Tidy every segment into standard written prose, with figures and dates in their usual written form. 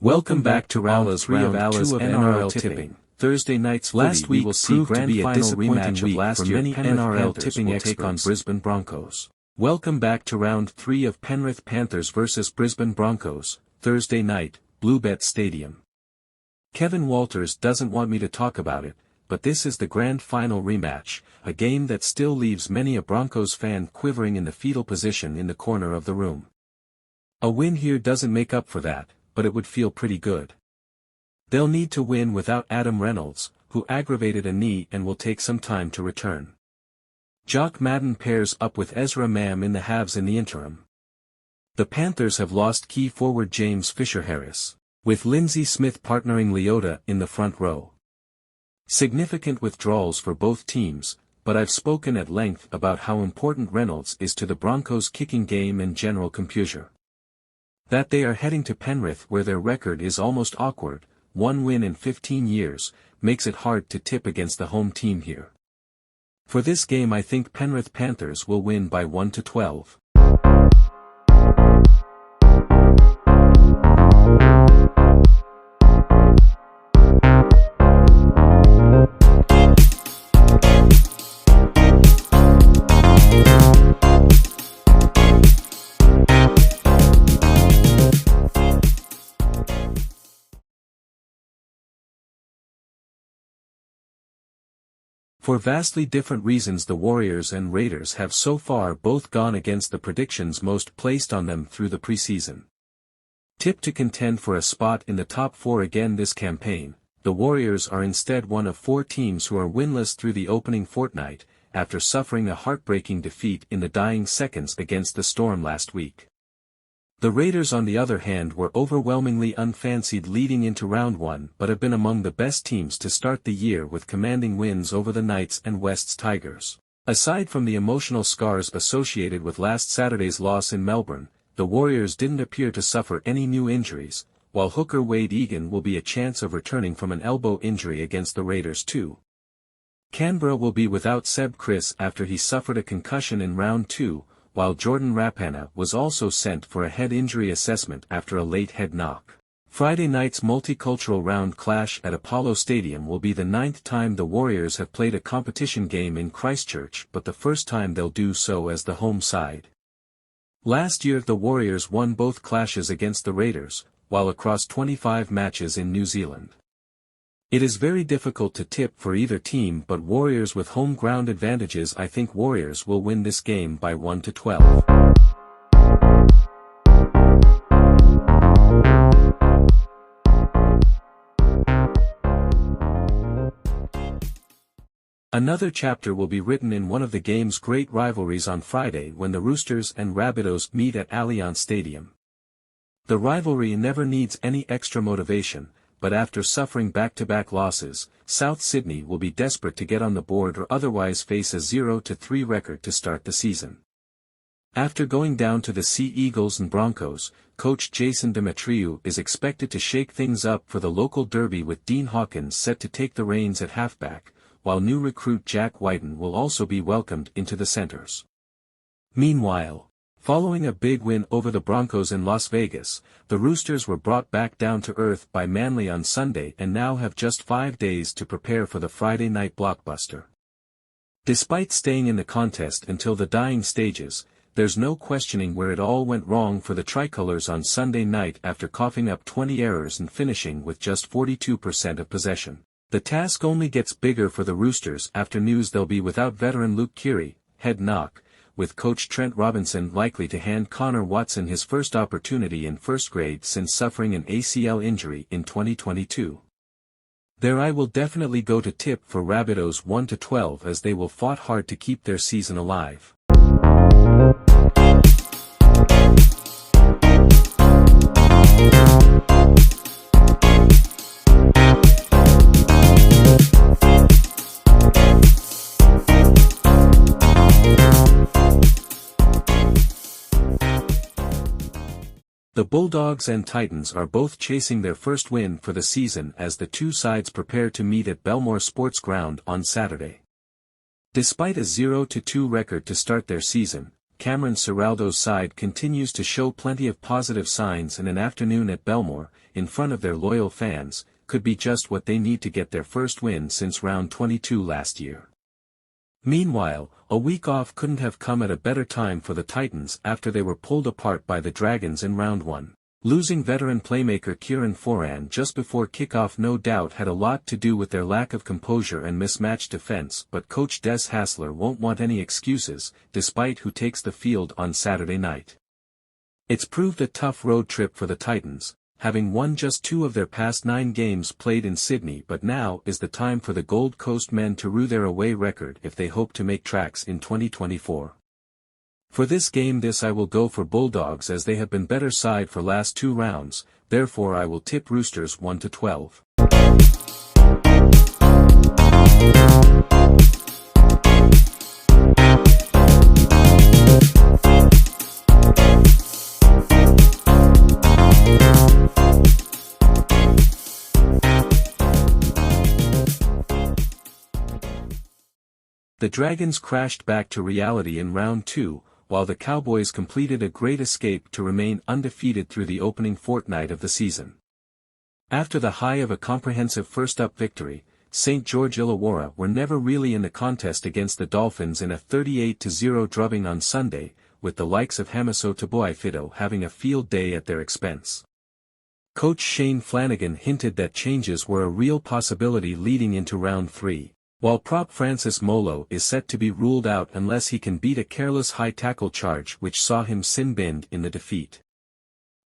Welcome back to round 3 of NRL tipping. Thursday night's last week will see grand final rematch of last year. NRL tipping will take on Brisbane Broncos. Welcome back to round 3 of Penrith Panthers vs Brisbane Broncos, Thursday night, Bluebet Stadium. Kevin Walters doesn't want me to talk about it, but this is the grand final rematch, a game that still leaves many a Broncos fan quivering in the fetal position in the corner of the room. A win here doesn't make up for that, but it would feel pretty good. They'll need to win without Adam Reynolds, who aggravated a knee and will take some time to return. Jock Madden pairs up with Ezra Mam in the halves in the interim. The Panthers have lost key forward James Fisher-Harris, with Lindsay Smith partnering Leota in the front row. Significant withdrawals for both teams, but I've spoken at length about how important Reynolds is to the Broncos' kicking game and general composure. That they are heading to Penrith where their record is almost awkward, 1 win in 15 years, makes it hard to tip against the home team here. For this game I think Penrith Panthers will win by 1-12. For vastly different reasons the Warriors and Raiders have so far both gone against the predictions most placed on them through the preseason. Tipped to contend for a spot in the top 4 again this campaign, the Warriors are instead one of 4 teams who are winless through the opening fortnight, after suffering a heartbreaking defeat in the dying seconds against the Storm last week. The Raiders on the other hand were overwhelmingly unfancied leading into round 1 but have been among the best teams to start the year with commanding wins over the Knights and West's Tigers. Aside from the emotional scars associated with last Saturday's loss in Melbourne, the Warriors didn't appear to suffer any new injuries, while hooker Wade Egan will be a chance of returning from an elbow injury against the Raiders too. Canberra will be without Seb Chris after he suffered a concussion in round 2, while Jordan Rapana was also sent for a head injury assessment after a late head knock. Friday night's multicultural round clash at Apollo Stadium will be the 9th time the Warriors have played a competition game in Christchurch but the first time they'll do so as the home side. Last year the Warriors won both clashes against the Raiders, while across 25 matches in New Zealand. It is very difficult to tip for either team but Warriors with home ground advantages. I think Warriors will win this game by 1-12. Another chapter will be written in one of the game's great rivalries on Friday when the Roosters and Rabbitohs meet at Allianz Stadium. The rivalry never needs any extra motivation, but after suffering back-to-back losses, South Sydney will be desperate to get on the board or otherwise face a 0-3 record to start the season. After going down to the Sea Eagles and Broncos, coach Jason Demetriou is expected to shake things up for the local derby with Dean Hawkins set to take the reins at halfback, while new recruit Jack Whiten will also be welcomed into the centres. Meanwhile, following a big win over the Broncos in Las Vegas, the Roosters were brought back down to earth by Manly on Sunday and now have just 5 days to prepare for the Friday night blockbuster. Despite staying in the contest until the dying stages, there's no questioning where it all went wrong for the Tricolours on Sunday night after coughing up 20 errors and finishing with just 42% of possession. The task only gets bigger for the Roosters after news they'll be without veteran Luke Keary, head knock, with coach Trent Robinson likely to hand Connor Watson his first opportunity in first grade since suffering an ACL injury in 2022. There I will definitely go to tip for Rabbitohs 1-12 as they will fought hard to keep their season alive. The Bulldogs and Titans are both chasing their first win for the season as the two sides prepare to meet at Belmore Sports Ground on Saturday. Despite a 0-2 record to start their season, Cameron Ciraldo's side continues to show plenty of positive signs, and an afternoon at Belmore, in front of their loyal fans, could be just what they need to get their first win since round 22 last year. Meanwhile, a week off couldn't have come at a better time for the Titans after they were pulled apart by the Dragons in round 1. Losing veteran playmaker Kieran Foran just before kickoff no doubt had a lot to do with their lack of composure and mismatched defense, but coach Des Hasler won't want any excuses, despite who takes the field on Saturday night. It's proved a tough road trip for the Titans, having won just 2 of their past 9 games played in Sydney, but now is the time for the Gold Coast men to rue their away record if they hope to make tracks in 2024. For this game I will go for Bulldogs as they have been better side for last 2 rounds, therefore I will tip Roosters 1-12. The Dragons crashed back to reality in round 2, while the Cowboys completed a great escape to remain undefeated through the opening fortnight of the season. After the high of a comprehensive first-up victory, St. George Illawarra were never really in the contest against the Dolphins in a 38-0 drubbing on Sunday, with the likes of Hamiso Tabuai-Fidow having a field day at their expense. Coach Shane Flanagan hinted that changes were a real possibility leading into round 3. While prop Francis Molo is set to be ruled out unless he can beat a careless high tackle charge which saw him sin-binned in the defeat.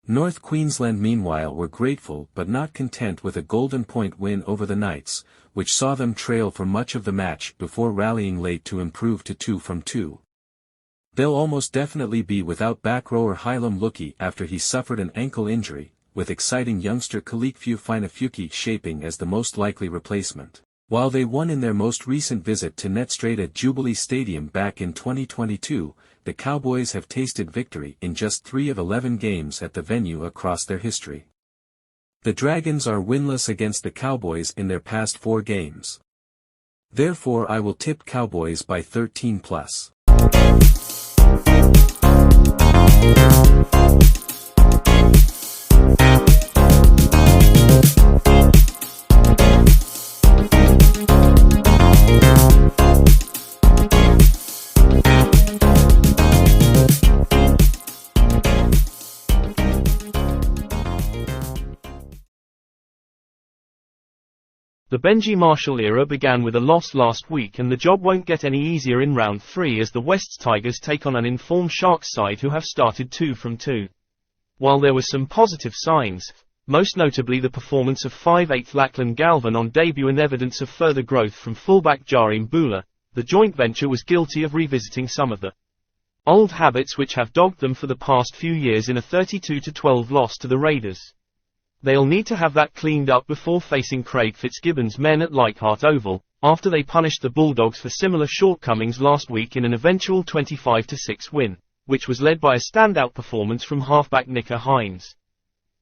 North Queensland meanwhile were grateful but not content with a golden point win over the Knights, which saw them trail for much of the match before rallying late to improve to 2 from 2. They'll almost definitely be without back rower Hylam Luki after he suffered an ankle injury, with exciting youngster Kalikfu Fainafuki shaping as the most likely replacement. While they won in their most recent visit to Netstraight at Jubilee Stadium back in 2022, the Cowboys have tasted victory in just 3 of 11 games at the venue across their history. The Dragons are winless against the Cowboys in their past 4 games. Therefore I will tip Cowboys by 13+. The Benji Marshall era began with a loss last week, and the job won't get any easier in round 3 as the Wests Tigers take on an informed Sharks side who have started 2 from 2. While there were some positive signs, most notably the performance of 5/8 Lachlan Galvin on debut and evidence of further growth from fullback Jareem Bula, the joint venture was guilty of revisiting some of the old habits which have dogged them for the past few years in a 32-12 loss to the Raiders. They'll need to have that cleaned up before facing Craig Fitzgibbon's men at Leichhardt Oval, after they punished the Bulldogs for similar shortcomings last week in an eventual 25-6 win, which was led by a standout performance from halfback Nicker Hines.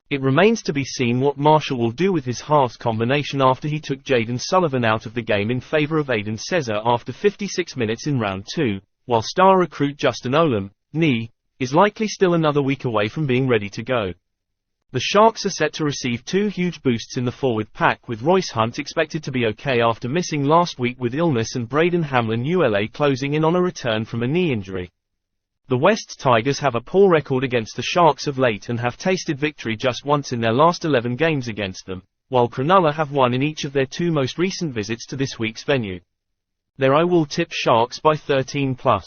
It remains to be seen what Marshall will do with his halves combination after he took Jaden Sullivan out of the game in favour of Aidan Cesar after 56 minutes in round 2, while star recruit Justin Olam, knee, is likely still another week away from being ready to go. The Sharks are set to receive 2 huge boosts in the forward pack, with Royce Hunt expected to be okay after missing last week with illness and Braden Hamlin ULA closing in on a return from a knee injury. The Wests Tigers have a poor record against the Sharks of late and have tasted victory just once in their last 11 games against them, while Cronulla have won in each of their 2 most recent visits to this week's venue. There I will tip Sharks by 13+.